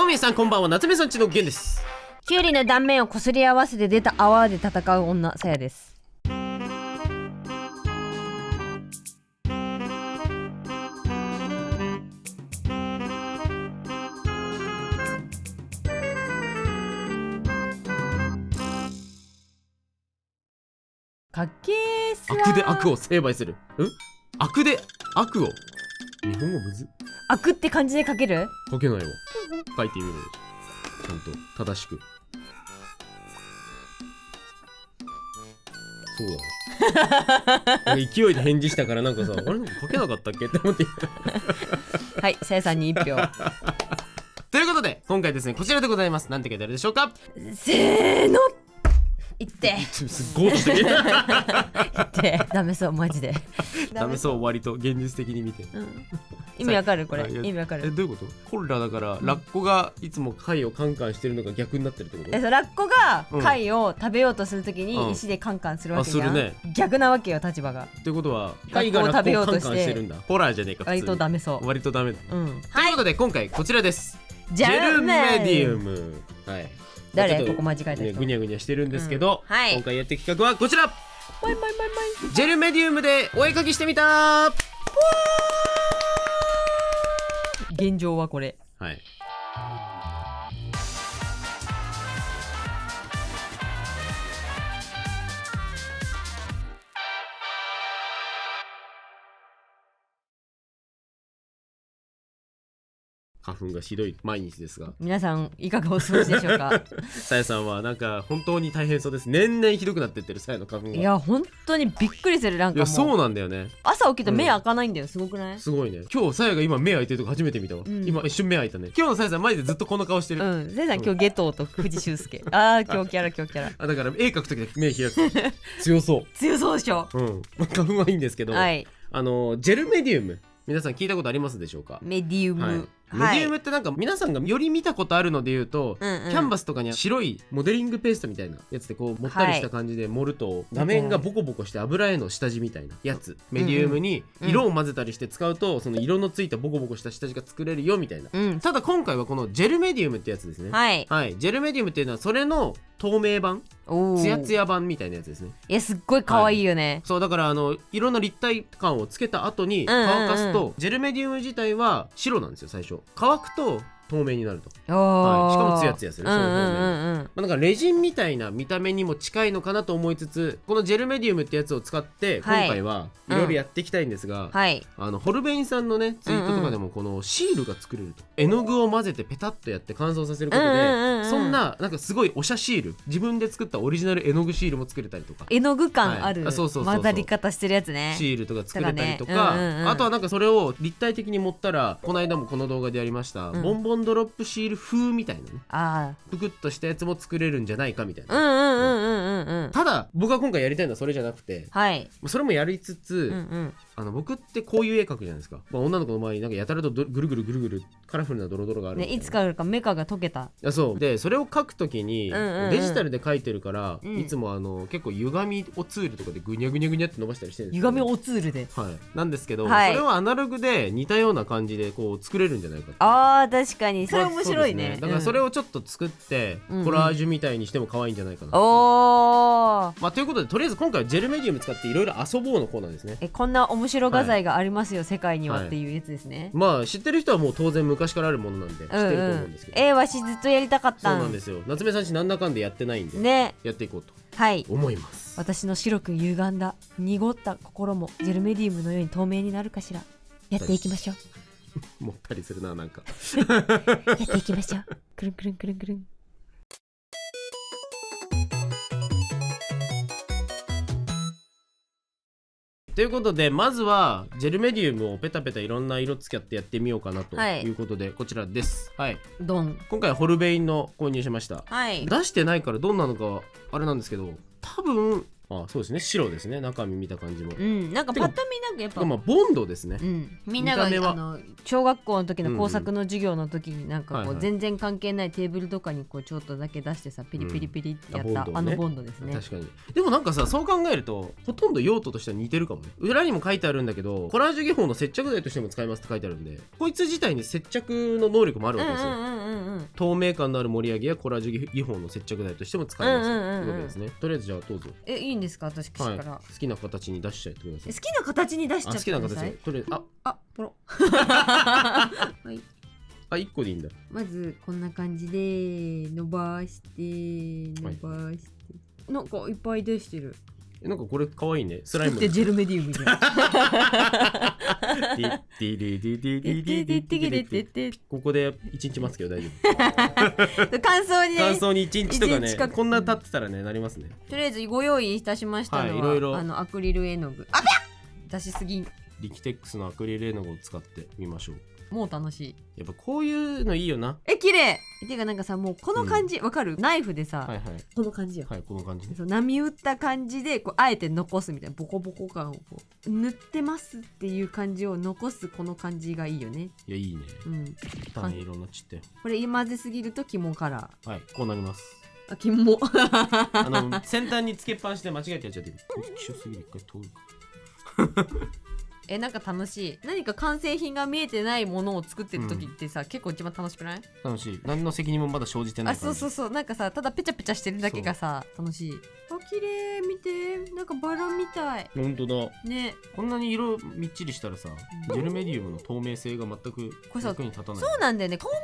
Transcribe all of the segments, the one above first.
皆さんこんばんは、夏目さんちのゲンです。キュウリの断面をこすり合わせて出た泡で戦う女、さやです。かけーすわー。悪で悪を成敗する。悪で悪を。日本語むずっ。悪って漢字で書ける？書けないわ。書いてみる。ちゃんと正しく。そうだね。勢いで返事したからなんかさ、あれなんか書けなかったっけって思ってはい、さやさんに1票ということで今回ですね、こちらでございます。なんて書いてあるでしょうか？せーの言ってすっごい音してる言ってダメそう、マジでダメそう、割と現実的に見て、意味わかる？これ意味わかる？どういうこと？コレラだから、ラッコがいつも貝をカンカンしてるのが逆になってるってこと？ラッコが貝を食べようとするときに石でカンカンするわけじゃん、逆なわけよ、立場が。ってことは貝がラッコをカンカンしてるんだ。ホラーじゃねえか。割とダメそう。割とダメだ、というはい、ことで今回こちらです。ジェルメディウム。はい、誰？ここ間違えた人。ぐにゃぐにゃしてるんですけど、はい、今回やっていく企画はこちら。マイマイマイマイ。ジェルメディウムでお絵かきしてみた。現状はこれ。はい。花粉がひどい毎日ですが、皆さんいかがお過ごしでしょうか？さやさんはなんか本当に大変そうです。年々ひどくなってってる、さやの花粉が。いや本当にびっくりする。なんかもう、いやそうなんだよね。朝起きると目開かないんだよ、すごくない？すごいね。今日さやが今目開いてるとこ初めて見たわ、今一瞬目開いたね。今日のさやさんマジでずっとこの顔してる。さやさん今日ゲトウと藤修介今日キャラだから絵描く時だけ目開く強そう強そうでしょ。花粉はいいんですけど、はい、ジェルメディウム、皆さん聞いたことありますでしょうか？メディウム、はい、メディウムってなんか皆さんがより見たことあるので言うと、キャンバスとかに白いモデリングペーストみたいなやつでこうもったりした感じで盛ると、画面がボコボコして油絵の下地みたいなやつ、メディウムに色を混ぜたりして使うと、その色のついたボコボコした下地が作れるよみたいな、ただ今回はこのジェルメディウムってやつですね。はい、ジェルメディウムっていうのはそれの透明版、ツヤツヤ版みたいなやつですね。いやすっごい可愛いよね。そうだから色の立体感をつけた後に乾かすと、ジェルメディウム自体は白なんですよ最初。乾くと透明になると。しかもツヤツヤする。だからレジンみたいな見た目にも近いのかなと思いつつ、このジェルメディウムってやつを使って今回はいろいろやっていきたいんですが、ホルベインさんのねツイートとかでもこのシールが作れると、絵の具を混ぜてペタッとやって乾燥させることで、そんななんかすごいおしゃシール、自分で作ったオリジナル絵の具シールも作れたりとか、絵の具感ある混ざり方してるやつね。シールとか作れたりとか、あとはなんかそれを立体的に盛ったら、この間もこの動画でやりましたボンボンドロップシール風みたいなね、ぷくっとしたやつも作れるんじゃないかみたいな。ただ僕が今回やりたいのはそれじゃなくて、それもやりつつ、僕ってこういう絵描くじゃないですか。女の子の前になんかやたらとぐるぐるぐるぐるカラフルなドロドロがある、いつからかメカが溶けた。そうで、それを描くときにデジタルで描いてるから、いつも結構歪みをツールとかでぐにゃぐにゃぐにゃって伸ばしたりしてるんですよ。歪みをツールで、なんですけど、それをアナログで似たような感じでこう作れるんじゃないかって。確かにそれ面白いね。だからそれをちょっと作ってコラージュみたいにしても可愛いんじゃないかな。ということでとりあえず今回はジェルメディウム使っていろいろ遊ぼうのコーナーですね。こんな面白画材がありますよ、世界にはっていうやつですね。知ってる人はもう当然昔からあるものなんで知ってると思うんですけど、わしずっとやりたかった。そうなんですよ。夏目さんちなんだかんでやってないんでね、やっていこうと思います。私の白く歪んだ濁った心もジェルメディウムのように透明になるかしら。やっていきましょう。もったりするな、なんかやっていきましょう。くるんくるんくるんくるん。ということでまずはジェルメディウムをペタペタいろんな色つけてやってみようかなということで、こちらです。ドン。今回はホルベインの購入しました。出してないからどんなのかあれなんですけど、多分そうですね、白ですね、中身見た感じも。なんかパッと見なんかやっぱボンドですね。みんなが小学校の時の工作の授業の時になんかこう全然関係ないテーブルとかにこうちょっとだけ出してさ、ピリピリピリってやったボンドですね。確かに。でもなんかさ、そう考えるとほとんど用途としては似てるかもね。裏にも書いてあるんだけど、コラージュ技法の接着剤としても使いますって書いてあるんで、こいつ自体に接着の能力もあるわけですよ。透明感のある盛り上げやコラージュ技法の接着剤としても使えますというわけですね。とりあえずじゃあどうぞ。いいんですか私口から、好きな形に出しちゃってください。好きな形に出しちゃってください。好きな形にとりあえずポロはい、1個でいいんだ。まずこんな感じで伸ばしてなんかいっぱい出してる。なんかこれかわいいね。スライムってジェルメディウムじゃんここで1日待つけど大丈夫。乾燥にね、乾燥に1日とかね、こんな経ってたらねなりますね。とりあえずご用意いたしましたのは、いろいろアクリル絵の具出しすぎリキテックスのアクリル絵の具を使ってみましょう。もう楽しい。やっぱこういうのいいよな。綺麗てかなんかさ、もうこの感じわかる？ナイフでさ、この感じよ。この感じね。波打った感じでこうあえて残すみたいな、ボコボコ感をこう塗ってますっていう感じを残す、この感じがいいよね。いや、いいね。種色のちってこれ混ぜすぎると肝カラー。こうなります。肝先端につけっぱなしで間違えてやっちゃってる。一緒すぎる、一回通るなんか楽しい。何か完成品が見えてないものを作ってる時ってさ、結構一番楽しくない？楽しい。何の責任もまだ生じてない感じ。そうなんかさ、ただペチャペチャしてるだけがさ楽しい。綺麗、見て、なんかバラみたい。本当だね。こんなに色みっちりしたらさ、ジェルメディウムの透明性が全く役に立たない。そうなんだよね、透明に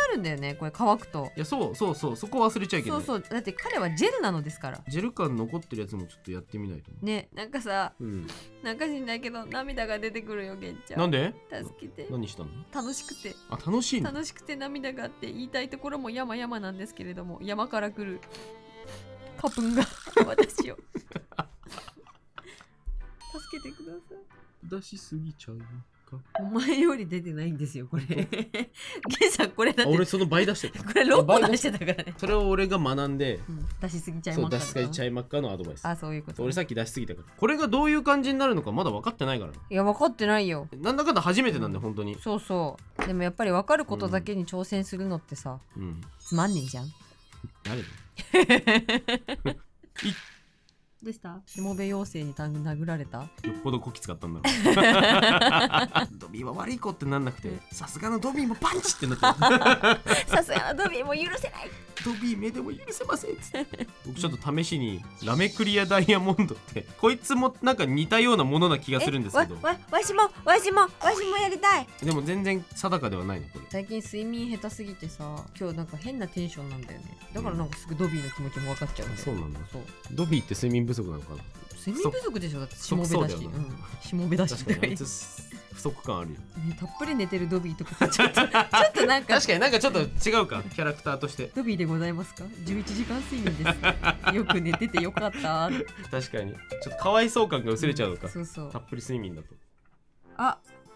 なるんだよね、これ乾くと。いや、そう、そこ忘れちゃいけない。だって彼はジェルなのですから。ジェル感残ってるやつもちょっとやってみないとね。なんかさ、なんかしんないけど涙が出てくるよ、げんちゃん。なんで？助けて。何したの？楽しくて。楽しいの？楽しくて涙があって、言いたいところも山々なんですけれども、山から来るカプンが私を助けてください。出しすぎちゃうか。お前より出てないんですよこれ。ゲンさんこれだって。俺その倍出してた。これ6個出してたからね。それを俺が学んで、出しすぎちゃいまっか。出しすぎちゃいまっかのアドバイス。そういうこと。俺さっき出しすぎたから。これがどういう感じになるのかまだ分かってないから。いや分かってないよ。なんだかんだ初めてなんで本当に。そうでもやっぱり分かることだけに挑戦するのってさ、つまんねえじゃん。誰どうした？しもべ妖精に殴られた？よっぽどこき使ったんだろう。ドビーは悪い子ってなんなくて、さすがのドビーもパンチってなってさすがのドビーも許せない。ドビー目でも許せませんっつって。僕ちょっと試しにラメクリアダイヤモンドってこいつもなんか似たようなものな気がするんですけど、わしもやりたい。でも全然定かではないねこれ。最近睡眠下手すぎてさ、今日なんか変なテンションなんだよね。だからなんかすぐドビーの気持ちも分かっちゃうんだよ。そうなんだ。ドビーって睡眠不足なのかな？睡眠不足でしょ。だってしもべだし、しもべだし。確かに不足感あるよ。たっぷり寝てるドビーとかちょっとなんか確かになんかちょっと違うか、キャラクターとして。ドビーでございますか？11時間睡眠です。よく寝ててよかった。確かにちょっとかわいそう感が薄れちゃうのか。そうたっぷり睡眠だと。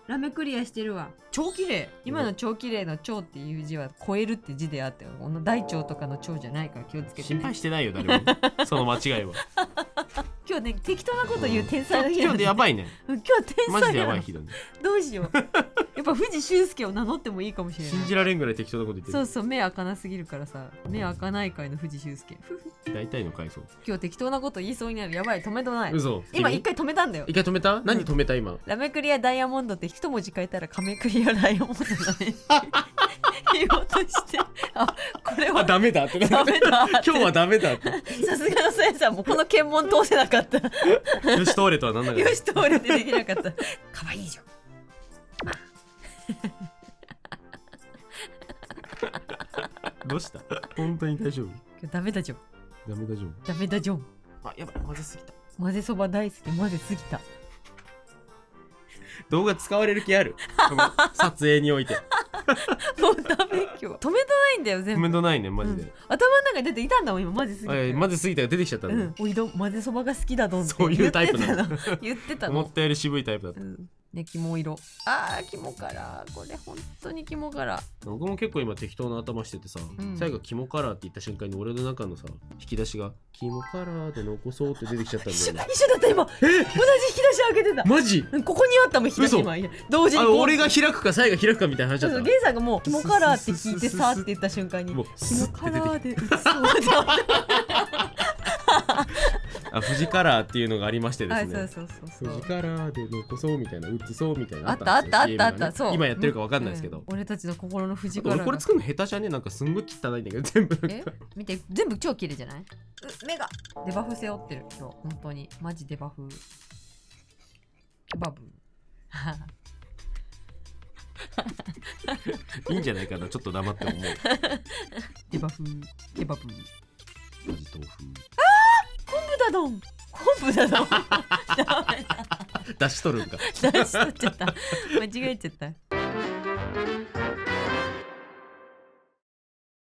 ラメクリアしてるわ。超綺麗。今の超綺麗の超っていう字は超えるって字であって、この大腸とかの超じゃないから気をつけて、心配してないよ誰も。その間違いは。今日ね適当なこと言う天才の日。今日でやばいね。今日天才。マジでやばい日だね。どうしよう。やっぱ藤修介を名乗ってもいいかもしれない。信じられんぐらい適当なこと言ってる。そう目開かなすぎるからさ、目開かない回の藤修介。大体の回想。今日適当なこと言いそうになる。やばい、止めどない。嘘。今一回止めたんだよ。一回止めた？何止めた今？ラメクリアダイヤモンドって一文字書いたらカメクリアダイヤモンドだね。言おうとして、これはダメだって。ダメだ。今日はダメだって。さすがのさやさんもこの検問通せなかった。よし通れとはなんなかった。よし通れってできなかった。可愛いじゃん。どうした？本当に大丈夫？今日ダメだじゃん。ダメだじゃん。ダメだじゃん。やばい、混ぜすぎた。混ぜそば大好き、混ぜすぎた。動画使われる気ある？この撮影において。もうダメ今日。止めどないんだよ全部。止めどないねマジで。頭の中に出ていたんだもん今、混ぜすぎた。混ぜすぎたが出てきちゃったんだ。おいど混ぜそばが好きだどんって。そういうタイプなの。言ってたの。思ったより渋いタイプだった。ね、肝色。肝カラー。これ本当に肝カラー。僕も結構今適当な頭しててさ、最後肝カラーって言った瞬間に俺の中のさ引き出しが肝カラーで残そうって出てきちゃったんだよね。一緒だった今。同じ引き出し開けてた。マジ？ここにあったもん引き出し今。同時に俺が開くかサイが開くかみたいな話だった。ゲンさんがもう肝カラーって聞いてさって言った瞬間にもう肝カラーで富士カラーっていうのがありましてですね。そう富士カラーで残そうみたいな、写そうみたいなあった、そう今やってるかわかんないですけど、俺たちの心の富士カラーが。これ作るの下手じゃね、なんかすんごい汚いんだけど全部。見て、全部超綺麗じゃない？目がデバフ背負ってる今日、本当にマジデバフ。ケバブ。いいんじゃないかな、ちょっと黙って思う。デバフ、ケバブ。マジ豆腐。昆布だどん。昆布だどん。出し取るんか。出し取っちゃった。間違えちゃった。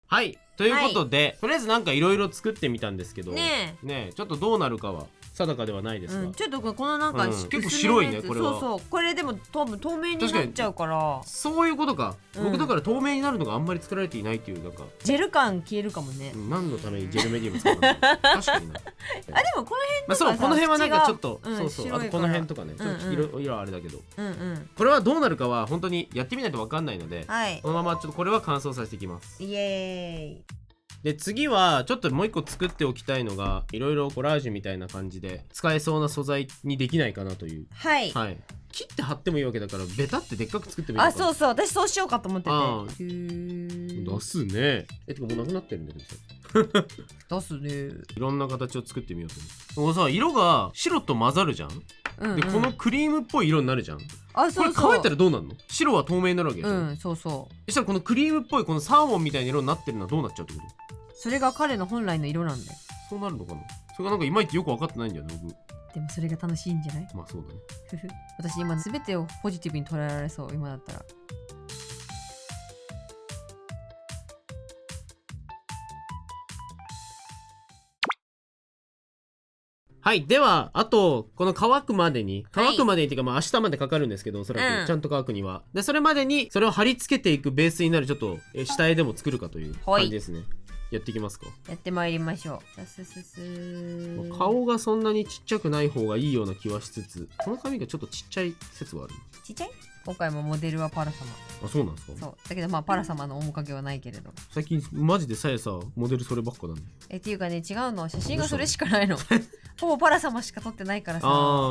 はい、ということで、とりあえずなんかいろいろ作ってみたんですけど、ねえちょっとどうなるかは定かではないですが、ちょっとこのなんか、結構白いねこれは。そうこれでも多分透明になっちゃうから。そういうことか、僕だから透明になるのがあんまり作られていないっていう、なんかジェル感消えるかもね。何のためにジェルメディウム使うの？確かにな。あ、でもこの辺とかさ、そう、この辺はなんかちょっと、そう、あとこの辺とかね、ちょっと色あれだけど、これはどうなるかは本当にやってみないと分かんないので、このままちょっとこれは乾燥させていきます。イエーイ。で次はちょっともう一個作っておきたいのが、いろいろコラージュみたいな感じで使えそうな素材にできないかなという。はい切って貼ってもいいわけだから、ベタってでっかく作ってもいいのかな。そう、私そうしようかと思ってて。出すね。てかもうなくなってるんだけどさ。出すね。いろんな形を作ってみようと思う。もうさ、色が白と混ざるじゃん。でこのクリームっぽい色になるじゃん。これ乾いたらどうなるの？白は透明になるわけでしょ。そう。そしたらこのクリームっぽいこのサーモンみたいな色になってるのはどうなっちゃうってこと？それが彼の本来の色なんだよ。そうなるのかな。それがなんかいまいちよく分かってないんだよね、僕。でもそれが楽しいんじゃない？まあそうだね。私今全てをポジティブに捉えられそう、今だったら。はい、ではあとこの乾くまでにっていうか、まあ明日までかかるんですけど、おそらくちゃんと乾くには、でそれまでにそれを貼り付けていくベースになるちょっと下絵でも作るかという感じですね。やっていきますか。やってまいりましょう。顔がそんなにちっちゃくない方がいいような気はしつつ、この髪がちょっとちっちゃい説はある。ちっちゃい？今回もモデルはパラ様。あ、そうなんですか。そうだけど、まあパラ様の面影はないけれど、最近マジでさえさモデルそればっかだね。っていうかね、違うの、写真がそれしかないの。ほぼパラ様しか撮ってないからさ。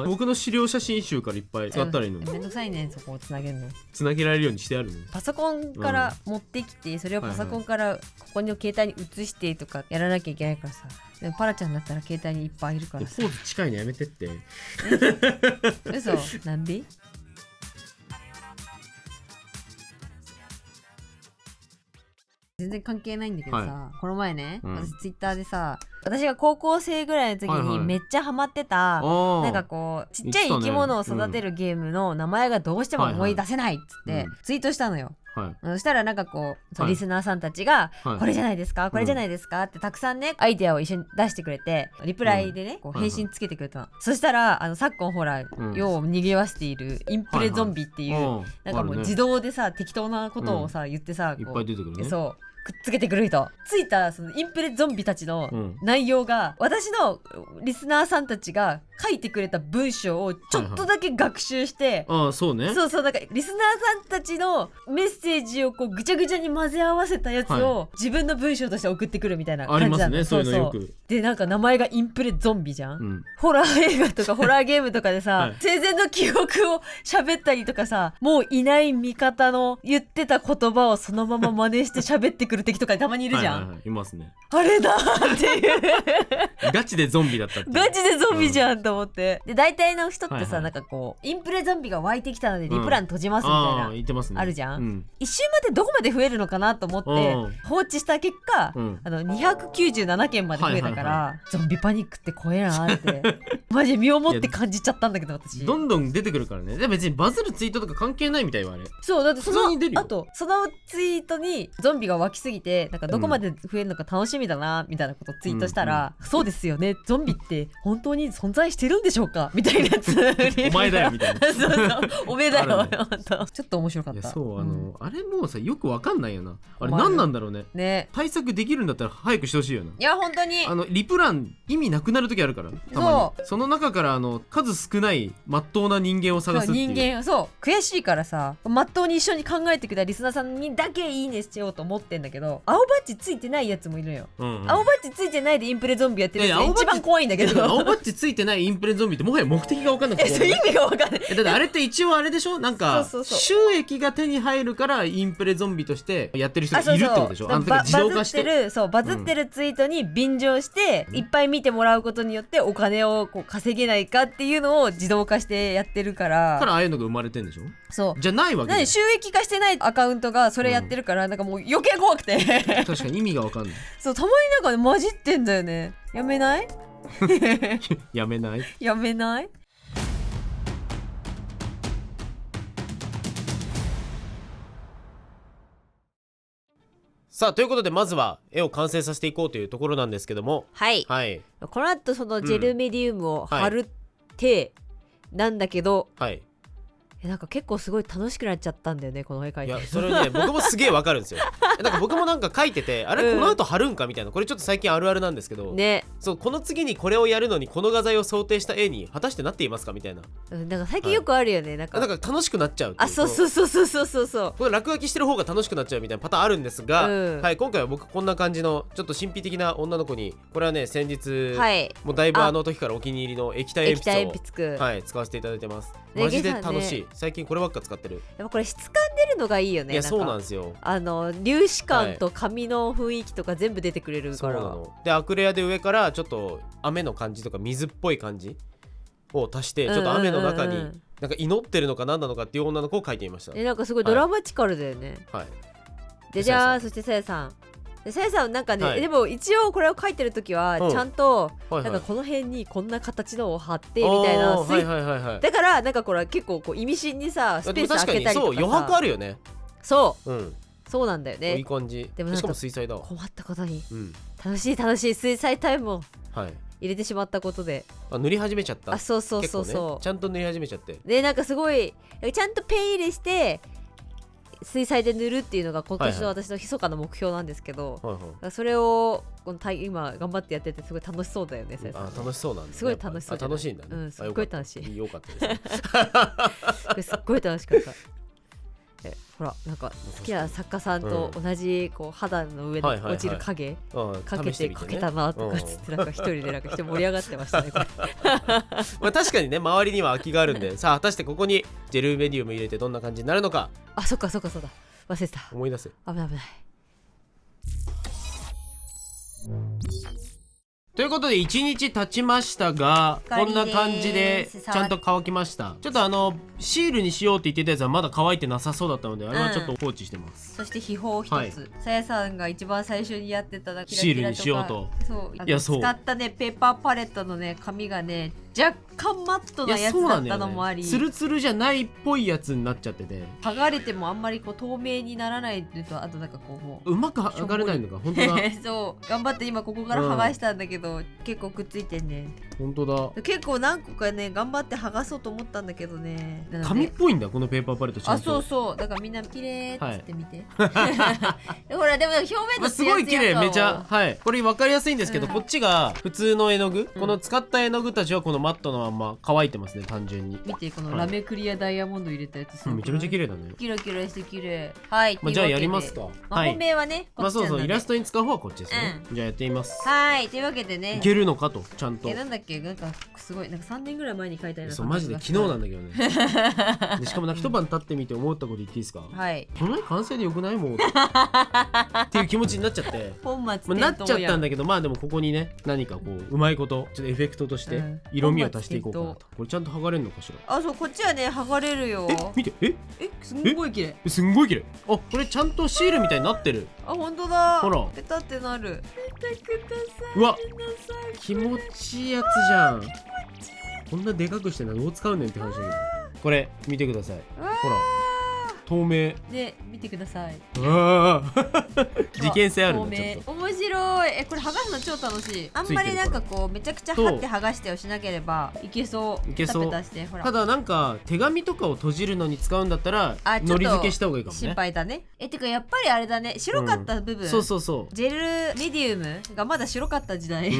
僕の資料写真集からいっぱい使ったらいいのに。めんどくさいね、そこをつなげるの。つなげられるようにしてあるの。パソコンから持ってきて、それをパソコンからここの携帯に移してとかやらなきゃいけないからさ。でもパラちゃんだったら携帯にいっぱいいるからさ。ポーズ近いのやめてって。嘘？なんで？全然関係ないんだけどさ、この前ね、私ツイッターでさ、私が高校生ぐらいの時にめっちゃハマってた、なんかこうちっちゃい生き物を育てるゲームの名前がどうしても思い出せないっつってツイートしたのよ。そしたらなんかこう、リスナーさんたちが、これじゃないですか、これじゃないですかってたくさんねアイデアを一緒に出してくれて、リプライでねこう返信つけてくれたの。そしたら昨今ほら世を賑わしているインプレゾンビっていう、なんかもう自動でさ適当なことをさ言ってさ、いっぱい出てくるね。そうくっつけてくる人ついたそのインプレゾンビたちの内容が、私のリスナーさんたちが書いてくれた文章をちょっとだけ学習して、そうね、そうだからリスナーさんたちのメッセージをこうぐちゃぐちゃに混ぜ合わせたやつを自分の文章として送ってくるみたいな感じなの。ありますね、そういうのよく。でなんか名前がインプレゾンビじゃん、ホラー映画とかホラーゲームとかでさ、生前の記憶を喋ったりとかさ、もういない味方の言ってた言葉をそのまま真似して喋ってくる敵とかたまにいるじゃん。いますね。あれだっていうガチでゾンビだったって。ガチでゾンビじゃんと思って、で大体の人ってさ、なんかこうインプレゾンビが湧いてきたのでリプラン閉じますみたいな、言ってますね、あるじゃん、一周までどこまで増えるのかなと思って放置した結果、297件まで増えたから、ゾンビパニックって怖えなってマジ身をもって感じちゃったんだけど、私どんどん出てくるからね。で別にバズるツイートとか関係ないみたいわ、あれ。そうだってそのあとそのツイートにゾンビが湧きすぎて、なんかどこまで増えるのか楽しみだなみたいなことをツイートしたら、そうですよね、ゾンビって本当に存在してるんでしょうかみたいなやつお前だよみたいなそうおめえだよちょっと面白かった。そうあれもうさよくわかんないよな。あれ何なんだろうね。対策できるんだったら早くしてほしいよな。いや本当にリプラン意味なくなる時あるから、たまにその中から数少ないまっとうな人間を探すっていう。人間そう悔しいからさ、まっとうに一緒に考えてくれたリスナーさんにだけいいねしようと思ってんだけどだけど、青バッジついてないやつもいるのよ、青バッジついてないでインプレゾンビやってるやつが一番怖いんだけど、青バッジついてないインプレゾンビってもはや目的が分かんなくて意味が分かんない。だってあれって一応あれでしょ、なんか収益が手に入るからインプレゾンビとしてやってる人がいるってことでしょ。自動化してる、そうバズってるツイートに便乗して、いっぱい見てもらうことによってお金をこう稼げないかっていうのを自動化してやってるからああいうのが生まれてんでしょ。そうじゃないわけで、収益化してないアカウントがそれやってるから、なんかもう余計怖くて確かに意味が分かんないそう、たまになんかね混じってんだよね。やめないやめないやめない。さあ、ということでまずは絵を完成させていこうというところなんですけども、はい、はい、この後そのジェルメディウムを貼るってなんだけど、はい、なんか結構すごい楽しくなっちゃったんだよね、この絵描いて。いやそれね僕もすげえわかるんですよなんか僕もなんか描いててあれ、この後貼るんかみたいな、これちょっと最近あるあるなんですけどね、そうこの次にこれをやるのにこの画材を想定した絵に果たしてなっていますかみたいな、なんか最近よくあるよね、なんか楽しくなっちゃう。あ、そうそうそうそうそうそうそう、これ落書きしてる方が楽しくなっちゃうみたいなパターンあるんですが、はい、今回は僕こんな感じのちょっと神秘的な女の子に、これはね先日、もうだいぶあの時からお気に入りの液体鉛筆を、はい、使わせていただいてます。マジで楽しい、最近こればっか使ってる。やっぱこれ質感出るのがいいよね。いやそうなんですよ、粒子感と紙の雰囲気とか全部出てくれるから、でアクレアで上からちょっと雨の感じとか水っぽい感じを足して、ちょっと雨の中になんか祈ってるのか何なのかっていう女の子を描いてみました。なんかすごいドラマチカルだよね。はい、でじゃあそしてさやさん、さやさんなんかね、でも一応これを描いてる時はちゃんとなんかこの辺にこんな形のを貼ってみたいな、だからなんかこれ結構こう意味深にさスペース開けたりとかさ、そう余白あるよね。そう、そうなんだよね。いい感じ。でもしかも水彩だわ。困ったことに、楽しい水彩タイムを入れてしまったことで、塗り始めちゃった。あ、そうそうそうそう、ちゃんと塗り始めちゃって、でなんかすごいちゃんとペン入れして水彩で塗るっていうのが今年の私の密かな目標なんですけど、それを今頑張ってやっててすごい楽しそうだよね。あ、楽しそうなんです。すごい楽しそう。楽しいんだね。すっごい楽しい。よかったです。すっごい楽しかった。ほらなんか好きな作家さんと同じこう肌の上に落ちる影かけて描けたなとかつってなんか一人でなんか人盛り上がってましたね。まあ確かにね、周りには空きがあるんで、さあ果たしてここにジェルメディウム入れてどんな感じになるのか。あ、そっかそっかそうだ、忘れてた。思い出せ。危ない危ない。ということで1日経ちましたが、こんな感じでちゃんと乾きました。ちょっとシールにしようって言ってたやつはまだ乾いてなさそうだったので、あれはちょっと放置してます。そして秘宝一つ、さやさんが一番最初にやってたシールにしようと。いや、そう使ったねペーパーパレットのね紙がね若干マットなやつだったのもあり、ツルツルじゃないっぽいやつになっちゃってて、剥がれてもあんまりこう透明にならないっていうと、あとなんかこうもうまく剥がれないのか。本当だそう頑張って今ここから剥がしたんだけど、結構くっついてんね。本当だ、結構何個かね頑張って剥がそうと思ったんだけどね、紙っぽいんだこのペーパーパレット。ちゃんと、あ、そうそう、だからみんな綺麗っつって見て、ほらでも表面のすごい綺麗、めちゃ、はい、これ分かりやすいんですけど、こっちが普通の絵の具、この使った絵の具たちはこのマットのまんま乾いてますね。単純に見て、このラメクリアダイヤモンド入れたやつ、めちゃめちゃ綺麗だね。キラキラして綺麗。はい、じゃあやりますか。本命はね、まあそうそう、イラストに使う方はこっちですね。じゃあやってみます。はい、というわけでね、いけるのかと。ちゃんとなんだっけ、なんかすごいなんか3年ぐらい前に描いたような。そう、マジで昨日なんだけどね。しかもなんか一晩経ってみて思ったこと言っていいですか。はい、この絵完成でよくないもんっていう気持ちになっちゃって、本末なっちゃったんだけど、まあでもここにね何かこううまいことちょっとエフェクトとして色味を足していこうかなと。これちゃんと剥がれるのかしら。あ、そう、こっちはね剥がれるよ。見て、すんごい綺麗。すんごい綺麗。あ、これちゃんとシールみたいになってる。あ、本当だ。ほら、ペタってなる。見てください。うわ、気持ちいいやつじゃん。こんなでかくして何を使うねんって話だけど、これ見てください。ほら、透明で、見てください。事件性あるね。ちょっと面白い。これ剥がすの超楽しい。あんまりなんかこうめちゃくちゃ貼って剥がしてをしなければいけそう。いけそう。ペタペタして、ほら。ただなんか手紙とかを閉じるのに使うんだったらのり付けした方がいいかもね。心配だね。てかやっぱりあれだね、白かった部分、そうそうそう、ジェルメディウムがまだ白かった時代、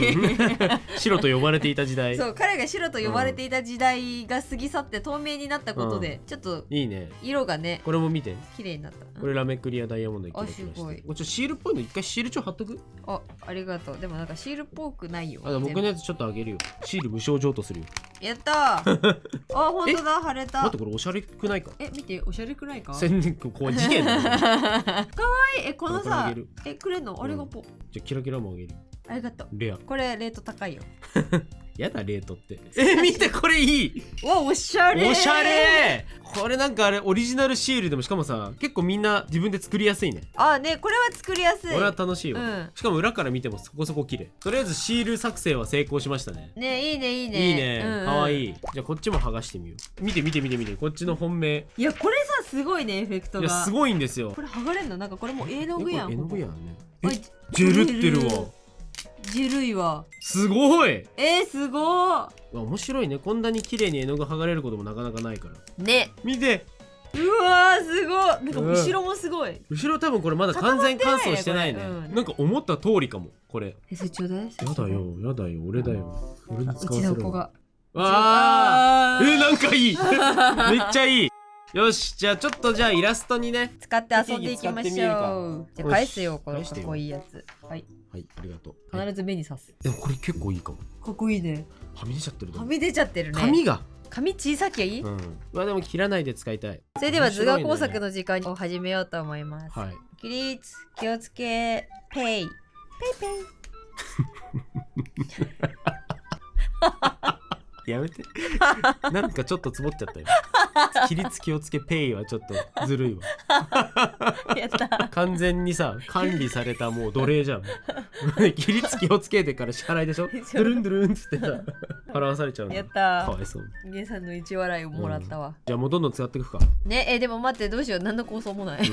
白と呼ばれていた時代、そう、彼が白と呼ばれていた時代が過ぎ去って透明になったことで、ちょっといいね、色がね、これれも見て。綺麗になった。これラメクリアダイヤモンドでキラキラしてる。あすごい。これシールっぽいの一回シール帳貼っとく。ありがとう。でもなんかシールっぽくないよ。僕のやつちょっとあげるよ。シール無償譲渡するよ。やったーあ、ほんとだ、貼れた。待って、これおしゃれくないか。見て、おしゃれくないか。宣伝、こう事件だね。かわいい。このさ、くれんのありがとう。じゃあキラキラもあげる。ありがとう。レア。これレート高いよ。やだ、レートって。見て、これいい。わ、おしゃれ。おしゃれ。これなんかあれオリジナルシールでも、しかもさ、結構みんな自分で作りやすいね。ね、これは作りやすい。これは楽しいわ。しかも裏から見てもそこそこ綺麗。とりあえずシール作成は成功しましたね。ね、いいねいいね。いいね。かわいい。じゃあこっちも剥がしてみよう。見て見て見て見て。こっちの本命。いや、これさ、すごいね、エフェクトが。いや、すごいんですよ。これ剥がれんの？なんかこれも絵の具やん。絵の具やんね。ジェルってるわ。ジェルいわ。すごい。すごい。面白いね。こんなに綺麗に絵の具剥がれることもなかなかないから。ね。見て。うわー、すごい。なんか後ろもすごい。後ろ多分これまだ完全乾燥してないね。なんか思った通りかも。これ。それちょうだい。やだよ、やだよ、俺だよ。俺に使わせろ。うちの子が。わー。なんかいい。めっちゃいい。よし、じゃあちょっとイラストにね使って遊んでいきましょう。じゃあ返すよ、このかっこいいやつ。はいはい、ありがとう。必ず目に刺す。でもこれ結構いいかも。かっこいいね。はみ出ちゃってる。はみ出ちゃってるね。紙小さきゃいい。でも切らないで使いたい。それでは図画工作の時間を始めようと思います。はい。起立、気をつけ、ペイペイペイやめて。なんかちょっとつぼっちゃったよ。起立気をつけペイはちょっとずるいわ。やった完全にさ、管理されたもう奴隷じゃん。起立気をつけてから支払いでしょ。ドゥルンドゥルンっつってさ払わされちゃうの。やったかわいそう。皆さんの一笑いをもらったわ。じゃあもうどんどん使っていくかね。でも待って、どうしよう。何の構想もない。で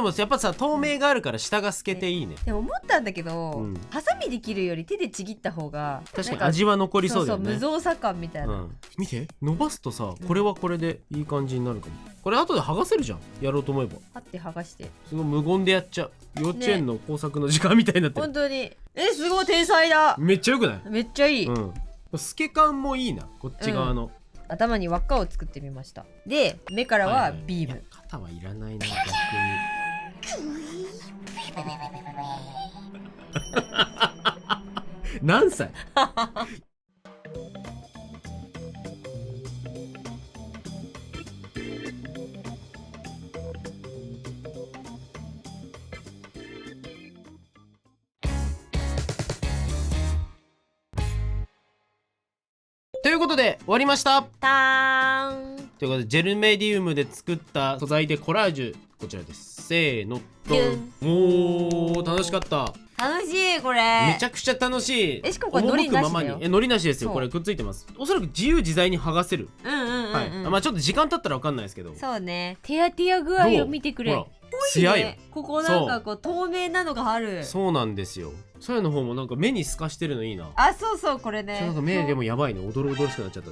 もやっぱさ、透明があるから下が透けていいね。でも思ったんだけど、ハサミで切るより手でちぎった方が確かに味は残りそうだよね。無造作感みたいな。見て、伸ばすとさ、これはこれでいい感じになるかも。これ後で剥がせるじゃん、やろうと思えば。パッて剥がして、すごい無言でやっちゃう。幼稚園の工作の時間みたいになってる。本当に。すごい天才だ。めっちゃよくない？めっちゃいい。透け感もいいな、こっち側の。頭に輪っかを作ってみました。で、目からはビーム。肩はいらないな、逆に。何歳？ということで終わりました。たーん。ということでジェルメディウムで作った素材でコラージュ、こちらです。せーの、ドン。おー、楽しかった。楽しい。これめちゃくちゃ楽しい。しかもこれのりなしだよ。のりなしですよ。これくっついてます。おそらく自由自在に剥がせる。はい。まあちょっと時間経ったら分かんないですけど。そうね。テヤテヤ具合を見てくれ。艶い。ここなんかこう透明なのがある。そうなんですよ。さやの方もなんか目に透かしてるのいいな。あ、そうそう、これね。なんか目でもやばいね。おどろおどろしくなっちゃった。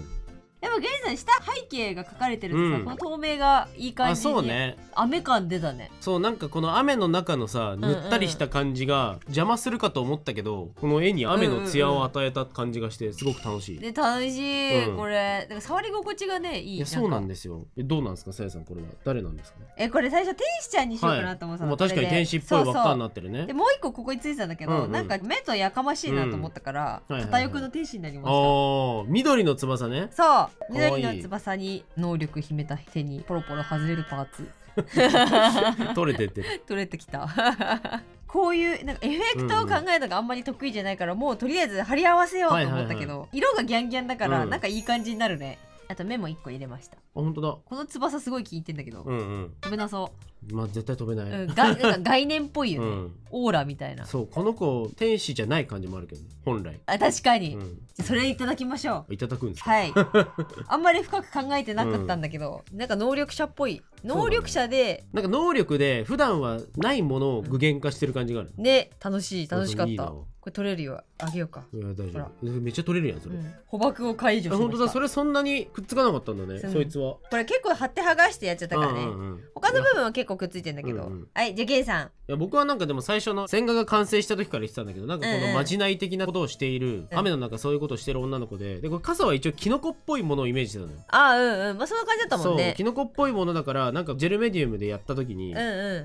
でも現在下背景が描かれてるとさ、この透明がいい感じに。そうね。雨感出たね。そう、なんかこの雨の中のさ、塗ったりした感じが邪魔するかと思ったけど、この絵に雨の艶を与えた感じがしてすごく楽しい。で、楽しい。これだから触り心地がね、いい。いや、そうなんですよ。どうなんですか、さやさん、これは誰なんですか？これ最初天使ちゃんにしようかなと思ってたの。確かに天使っぽい輪っかになってるね。でもう一個ここについてたんだけど、なんか目とやかましいなと思ったから片翼の天使になりました。ああ、緑の翼ね。そう、緑の翼に能力秘めた手にポロポロ外れるパーツ取れてってる。取れてきた。こういうなんかエフェクトを考えるのがあんまり得意じゃないから、もうとりあえず貼り合わせようと思ったけど、色がギャンギャンだからなんかいい感じになるね。あと目も1個入れました。本当だ。この翼すごい気に入ってんだけど、飛べなそう。まあ絶対飛べない。なんか概念っぽいよね。オーラみたいな。そう、この子天使じゃない感じもあるけどね、本来。確かに。それいただきましょう。いただくんですか？はい。あんまり深く考えてなかったんだけど、なんか能力者っぽい。能力者で、なんか能力で普段はないものを具現化してる感じがある。ね、楽しかった。これ取れるよ、あげようか。いや大丈夫、めっちゃ取れるやんそれ、捕獲を解除しました。本当だ、それそんなにくっつかなかったんだね、そいつは。これ結構貼って剥がしてやっちゃったからね、他の部分は結構くっついてんだけど。はい、じゃあゲイさん。いや僕はなんかでも最初の線画が完成した時から言ってたんだけど、なんかこのまじない的なことをしている、雨の中そういうことをしてる女の子で、これ傘は一応キノコっぽいものをイメージしてたのよ。まあそんな感じだったもんね。そうキノコっぽいものだから、なんかジェルメディウムでやった時に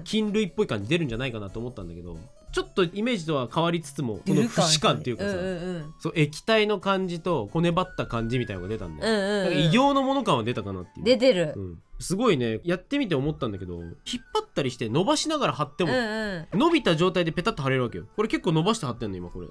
菌類っぽい感じ出るんじゃないかなと思ったんだけど、ちょっとイメージとは変わりつつも、この不死感っていうかさ、そう液体の感じとこねばった感じみたいなのが出たんで、なんか異形のもの感は出たかなっていう。出てる、すごいね、やってみて思ったんだけど、引っ張ったりして伸ばしながら貼っても、伸びた状態でペタッと貼れるわけよ。これ結構伸ばして貼ってんの今これ。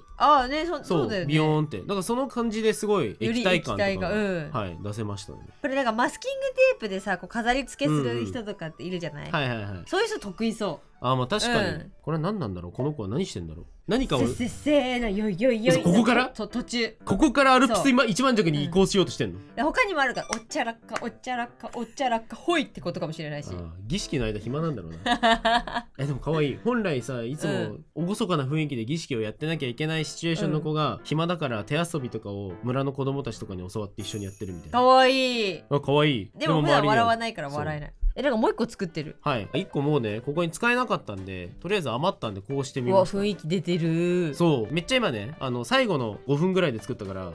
そうだよね。ビヨーンって、だからその感じですごい液体感とかが、はい、出せましたね。これなんかマスキングテープでさ、こう飾り付けする人とかっているじゃない。そういう人得意そう。まあ確かに、これは何なんだろう、この子は何してんだろう。何かをせーのよいよいよい、ここから途中ここからアルプス一万尺に移行しようとしてんの。他にもあるから、おっちゃらっかおっちゃらっかおっちゃらっかほいってことかもしれないし、儀式の間暇なんだろうな。でも可愛い。本来さ、いつも厳かな雰囲気で儀式をやってなきゃいけないシチュエーションの子が、暇だから手遊びとかを村の子供たちとかに教わって一緒にやってるみたいな。可愛い。可愛い。でも普段笑わないから笑えない。なんかもう一個作ってる。はい、1個もうねここに使えなかったんで、とりあえず余ったんでこうしてみました。雰囲気出てる。そうめっちゃ今ね、最後の5分ぐらいで作ったから、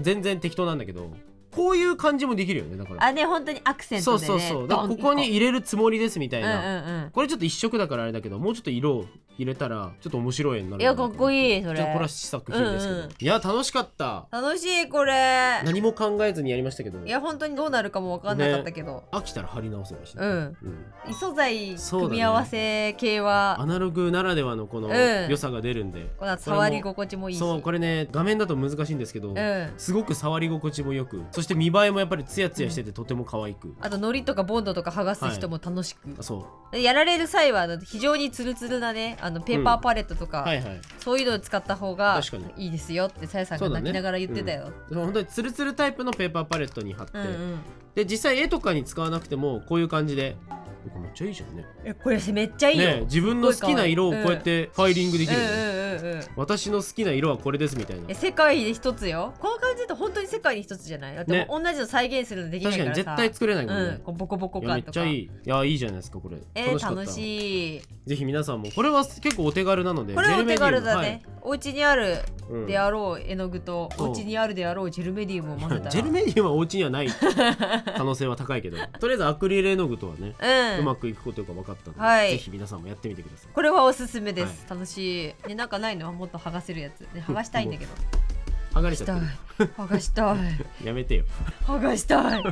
全然適当なんだけど、こういう感じもできるよね。だから本当にアクセントでね。そうだからここに入れるつもりですみたいな、これちょっと一色だからあれだけど、もうちょっと色を入れたらちょっと面白い絵になる。いやかっこいい。それじゃあこれは試作品ですけど、いや楽しかった。楽しい。これ何も考えずにやりましたけど、いや本当にどうなるかも分かんなかったけど、飽きたら貼り直せばいいし、異素材組み合わせ系はアナログならではのこの良さが出るんで、この触り心地もいいし。そうこれね画面だと難しいんですけど、すごく触り心地もよく、そして見栄えもやっぱりツヤツヤしててとても可愛く、あと糊とかボンドとか剥がす人も楽しく、そうやられる際は非常にツルツルなね、ペーパーパレットとか、そういうのを使った方がいいですよってさやさんが泣きながら言ってたよ。本当にツルツルタイプのペーパーパレットに貼って、で実際絵とかに使わなくてもこういう感じで、めっちゃいいじゃんね。これめっちゃいいよ、ね、自分の好きな色をこうやってファイリングできる、私の好きな色はこれですみたいな。世界で一つよ。この感じだと本当に世界に一つじゃない。だって同じの再現するのできないからさ。確かに絶対作れないもんね。ボコボコ感とか。めっちゃいい。いやいいじゃないですかこれ。楽しい。ぜひ皆さんも、これは結構お手軽なので。これはお手軽だね。お家にあるであろう絵の具と、お家にあるであろうジェルメディウムを混ぜたら。ジェルメディウムはお家にはない可能性は高いけど、とりあえずアクリル絵の具とはね、うまくいくことが分かったので、ぜひ皆さんもやってみてください。これはおすすめです。楽しい。なんかないのはもっと剥がせるやつ。剥がしたいんだけど。剥がしたい。剥がしたい。やめてよ。剥がしたい。